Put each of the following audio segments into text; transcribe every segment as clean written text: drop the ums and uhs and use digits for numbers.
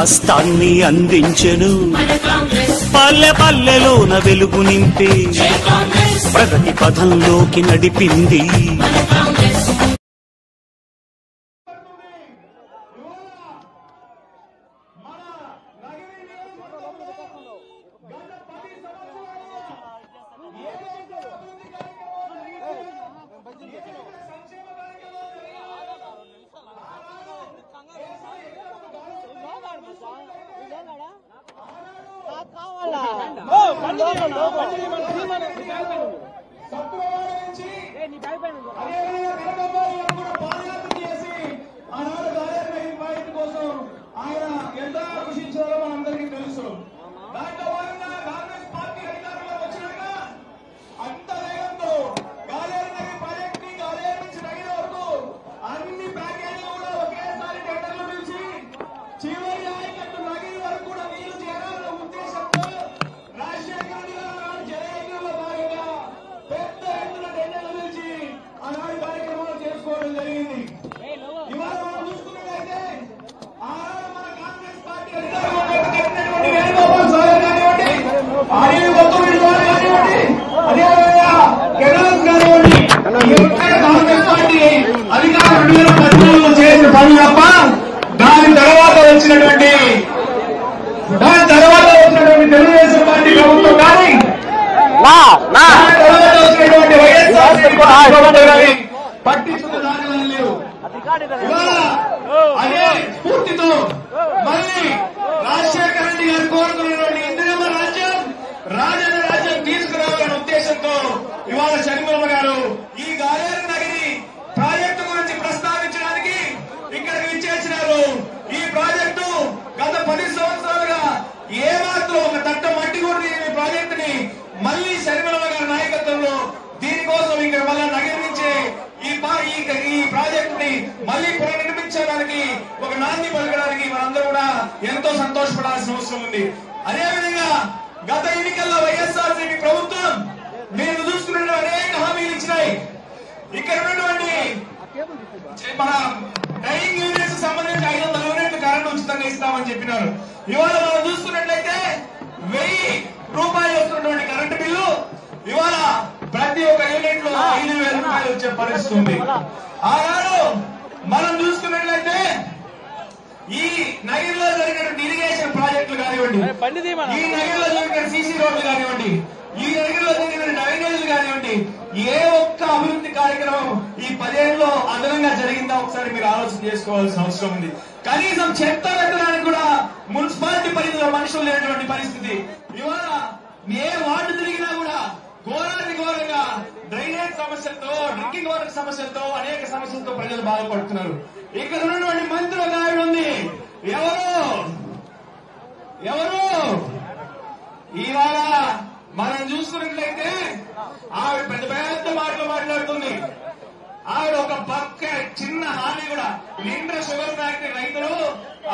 హస్తాన్ని అందించెను పల్లె పల్లెలోన వెలుగు నింపే ప్రగతి పథంలోకి నడిపింది. దాని తర్వాత వచ్చినటువంటి తెలుగుదేశం పార్టీ ప్రభుత్వం కానీ వచ్చినటువంటి వైఎస్ఆర్ పట్టించుకున్న దాఖలు లేవు. అదే స్ఫూర్తితో మళ్ళీ రాజశేఖర రెడ్డి గారు కోరుకున్నటువంటి ఇందిరమ్మ రాజ్యం రాజన్న రాజ్యం తీసుకురావాలనే ఉద్దేశంతో ఇవాళ షర్మిలమ్మ గారు ఈ గాలేరు నగరి ప్రాజెక్టు గురించి ప్రస్తావించడానికి ఇక్కడికి విచ్చేసినారు. ఈ ప్రాజెక్టు గత 10 సంవత్సరాలుగా ఏమాత్రం ఒక తట్ట మట్టి కూడా ఈ ప్రాజెక్టుని మళ్లీ షర్మిలమ్మ గారి నాయకత్వంలో దీనికోసం ఇక్కడ మళ్ళా నగరి నుంచి ఈ ప్రాజెక్టుని మళ్లీ పునర్నిర్మించడానికి ఒక నాంది పలకడానికి మనందరూ కూడా ఎంతో సంతోషపడాల్సిన అవసరం ఉంది. అదేవిధంగా గత ఎన్నికల్లో వైఎస్ఆర్సీపీ ప్రభుత్వం మీరు చూసుకున్న అనేక హామీలు ఇచ్చినాయి. ఇక్కడ ఉన్నటువంటి మన ట్రైనింగ్ యూనిట్స్ సంబంధించి 500 యూనిట్లు కరెంట్ ఉచితంగా ఇస్తామని చెప్పినారు. ఇవాళ మనం చూసుకున్నట్లయితే 1000 రూపాయలు వస్తున్నటువంటి కరెంటు బిల్లు ఇవాళ ప్రతి ఒక్క యూనిట్ లో 5,000 రూపాయలు వచ్చే పరిస్థితి ఉంది. ఆనాడు మనం చూసుకున్నట్లయితే ఈ నగరంలో జరిగిన ఇరిగేషన్ ప్రాజెక్టులు కానివ్వండి, ఈ నగరంలో జరిగిన సీసీ రోడ్లు కానివ్వండి, ఈ నగరంలో జరిగిన డ్రైనేజీలు కానివ్వండి, ఏ ఒక్క అభివృద్ధి కార్యక్రమం ఈ 10 ఏళ్లలో అదనంగా జరిగిందా ఒకసారి మీరు ఆలోచన చేసుకోవాల్సిన అవసరం ఉంది. కనీసం చెత్త పెట్టడానికి కూడా మున్సిపాలిటీ పరిధిలో మనుషులు లేనటువంటి పరిస్థితి. ఇవాళ ఏ వార్డు తిరిగినా కూడా ఘోరానికి ఘోరంగా డ్రైనేజ్ సమస్యలతో, డ్రింకింగ్ వాటర్ సమస్యలతో, అనేక సమస్యలతో ప్రజలు బాధపడుతున్నారు. ఇక్కడ ఉన్నటువంటి మంత్రి ఒక ఆవిడ ఉంది. ఎవరు ఇవాళ మనం చూసుకున్నట్లయితే ఆవిడ పెద్ద పెద్ద మాటలు మాట్లాడుతుంది. ఆవిడ ఒక పక్క చిన్న హామీ కూడా నిండా షుగర్ ఫ్యాక్టరీ రైతులు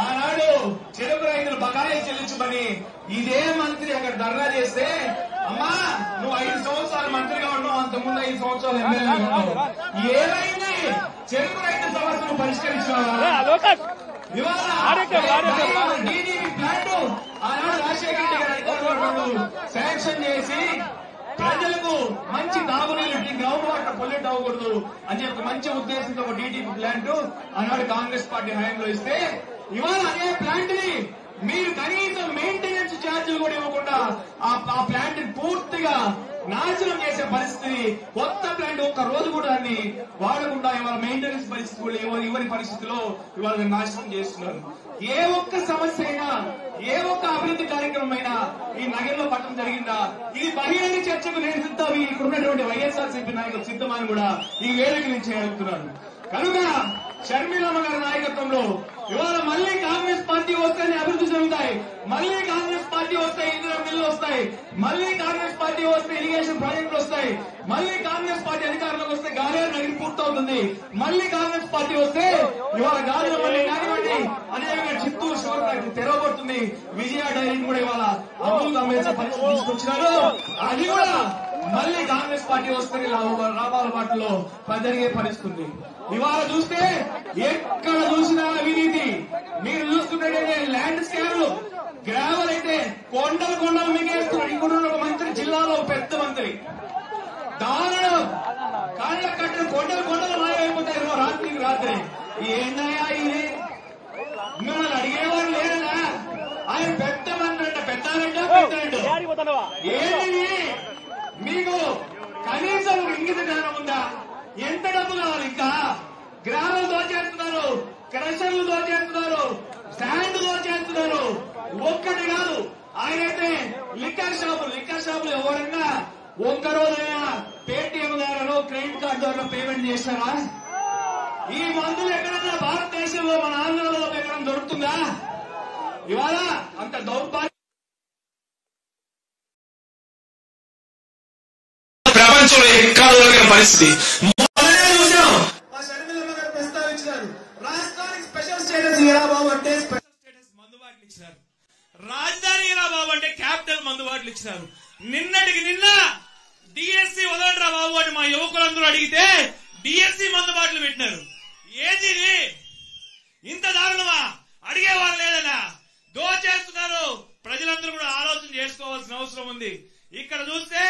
ఆనాడు చెరుకు రైతులు బకాయిలు చెల్లించమని ఇదే మంత్రి అక్కడ ధర్నా చేస్తే, అమ్మా నువ్వు 5 సంవత్సరాలు మంత్రిగా ఉన్నావు, అంతకుముందు 5 సంవత్సరాలు ఎమ్మెల్యేగా ఉన్నావు, ఏమైంది చెరుకు రైతు సమస్యను పరిష్కరించినావా? ఇవాళ డీడీపీ ప్లాంట్ ఆనాడు రాజశేఖర రెడ్డి గారు శాంక్షన్ చేసి ప్రజలకు మంచి తాగునీరు, గ్రౌండ్ వాటర్ పొల్యూట్ అవ్వకూడదు అని చెప్పి మంచి ఉద్దేశంతో ఒక డీడీపీ ప్లాంట్ ఆనాడు కాంగ్రెస్ పార్టీ హయాంలో ఇస్తే, ఇవాళ అదే ప్లాంట్ ని మీరు కనీసం మెయింటెనెన్స్ ఛార్జీలు కూడా ఇవ్వకుండా ఆ ప్లాంట్ ని పూర్తిగా నాశనం చేసే పరిస్థితి. కొత్త ప్లాంట్ ఒక్క రోజు కూడా దాన్ని వాడకుండా ఇవాళ మెయింటెనెన్స్ పరిస్థితి కూడా ఇవ్వని పరిస్థితిలో ఇవాళ నాశనం చేస్తున్నారు. ఏ ఒక్క సమస్య అయినా, ఏ ఒక్క అభివృద్ధి కార్యక్రమం అయినా ఈ నగరంలో పట్టడం జరిగిందా? ఇది బహిరంగ చర్చకు నేను సిద్ధం. ఇక్కడ ఉన్నటువంటి వైఎస్ఆర్సీపీ నాయకులు సిద్ధమని కూడా ఈ వేదిక నుంచి అడుగుతున్నాను. కనుక షర్మిలమ్మ గారి నాయకత్వంలో ఇవాళ మళ్లీ కాంగ్రెస్ పార్టీ వస్తేనే అభివృద్ధి జరుగుతాయి, మళ్లీ కాంగ్రెస్ పార్టీ వస్తే ఇందిరా మిల్లు వస్తాయి, మళ్లీ కాంగ్రెస్ పార్టీ వస్తే ఇరిగేషన్ ప్రాజెక్టులు వస్తాయి, మళ్లీ కాంగ్రెస్ పార్టీ అధికారంలోకి వస్తే గాలేరు నగరి పూర్తవుతుంది, మళ్లీ కాంగ్రెస్ పార్టీ వస్తే ఇవాళ గాజులపల్లి కానివ్వండి, అదేవిధంగా చిత్తూరు షుగర్ ఫ్యాక్టరీ తెరవబడుతుంది, విజయ డైరీని కూడా ఇవాళ అమూల్ అమ్మేసే పరిస్థితి తీసుకొచ్చినారు. అది కూడా మళ్ళీ కాంగ్రెస్ పార్టీ వస్తుంది రామాలపాటలో జరిగే పరిస్థితి. ఇవాళ చూస్తే ఎక్కడ చూసినా అవినీతి. మీరు చూసుకున్నట్లయితే ల్యాండ్ స్కామ్లు, గ్రావెల్ అయితే కొండలు కొండలు మింగేస్తున్నారు. ఇక్కడ ఒక మంత్రి, జిల్లాలో పెద్ద మంత్రి, దారుణం. కాళ్ళ కట్టిన కొండలు కొండలు మాయమైపోతాయి రాత్రికి రాత్రి. ఏందయ్యా ఇది? మిమ్మల్ని అడిగేవారు లేరనా? ఆయన పెద్ద మంత్రి అంట, పెద్దారంటే పెద్ద. ఏంటి మీకు కనీసం ఇంగిత జ్ఞానం ఉందా? ఎంత డబ్బు కావాలి? ఇంకా గ్రామాలు దోచేస్తున్నారు, క్రషర్లు దోచేస్తున్నారు, శాండ్ దోచేస్తున్నారు. ఒక్కటి కాదు, ఆయనైతే లిక్కర్ షాపులు ఎవరైనా ఒక్కరోజైనా పేటిఎం ద్వారా క్రెడిట్ కార్డు ద్వారా పేమెంట్ చేస్తారా? ఈ మందులు ఎక్కడైనా భారతదేశంలో, మన ఆంధ్రలో ఎక్కడ దొరుకుతుందా? ఇవాళ అంత దౌర్భాగ్యం ప్రపంచంలో ఎక్కడ దొరికిన పరిస్థితి. ప్రస్తావించారు రాష్ట్రానికి స్పెషల్ స్టేటస్ ఇరా బాబు అంటే స్పెషల్ స్టేటస్ మందుబాట్లు ఇచ్చినారు. రాజధాని ఇరా బాబు అంటే క్యాపిటల్ మందుబాట్లు ఇచ్చినారు. నిన్నటికి నిన్న డిఎస్సి వదలరా బాబు అని మా యువకులందరూ అడిగితే డిఎస్సి మందుబాట్లు పెట్టినారు. ఏది ఇంత దారుణమా? అడిగేవారు లేదనా? దోచేస్తున్నారు. ప్రజలందరూ కూడా ఆలోచన చేసుకోవాల్సిన అవసరం ఉంది. ఇక్కడ చూస్తే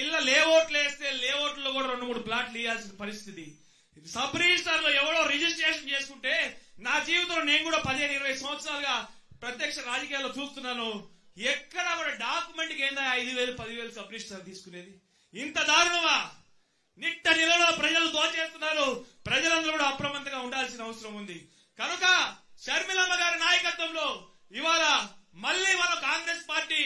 ఇళ్ల లేఅవుట్లు వేస్తే లేఅవుట్లో కూడా 2-3 ప్లాట్లు ఇవ్వాల్సిన పరిస్థితి. సబ్ రిజిస్టర్ లో ఎవరో రిజిస్ట్రేషన్ చేసుకుంటే, నా జీవితంలో నేను కూడా 15-20 సంవత్సరాలుగా ప్రత్యక్ష రాజకీయాల్లో చూస్తున్నాను. ఎక్కడ కూడా డాక్యుమెంట్ కి ఏందా 5,000-10,000 సబ్ రిజిస్టర్ తీసుకునేది? ఇంత దారుణమా? నిట్ట నిలలో ప్రజలు దోచేస్తున్నారు. ప్రజలందరూ కూడా అప్రమత్తంగా ఉండాల్సిన అవసరం ఉంది. కనుక షర్మిలమ్మ గారి నాయకత్వంలో ఇవాళ మళ్లీ మన కాంగ్రెస్ పార్టీ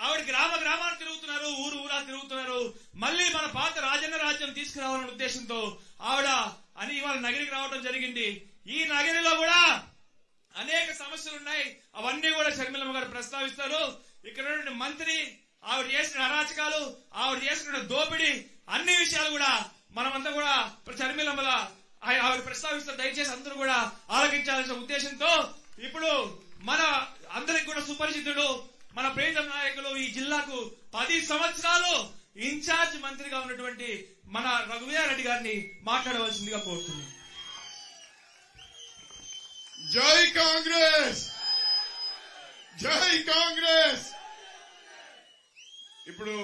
ఆవిడ గ్రామాలు తిరుగుతున్నారు, ఊరా తిరుగుతున్నారు. మళ్లీ మన పాత రాజన్న రాజ్యం తీసుకురావాలనే ఉద్దేశంతో ఆవిడ అని ఇవాళ నగరికి రావడం జరిగింది. ఈ నగరిలో కూడా అనేక సమస్యలున్నాయి. అవన్నీ కూడా షర్మిలమ్మ గారు ప్రస్తావిస్తారు. ఇక్కడ ఉన్నటువంటి మంత్రి, ఆవిడ చేసిన అరాచకాలు, ఆవిడ చేసిన దోపిడీ, అన్ని విషయాలు కూడా మనమంతా కూడా షర్మిలమ్మల ఆవిడ ప్రస్తావిస్తారు. దయచేసి అందరూ కూడా ఆలోచించాల్సిన ఉద్దేశంతో ఇప్పుడు మన అందరికి కూడా సుపరిచితుడు, మన ప్రియతమ నాయకులు, ఈ జిల్లాకు 10 సంవత్సరాలు ఇన్ఛార్జ్ మంత్రిగా ఉన్నటువంటి మన రఘువీరారెడ్డి గారిని మాట్లాడవలసిందిగా కోరుతున్నాను. జై కాంగ్రెస్, జై కాంగ్రెస్. ఇప్పుడు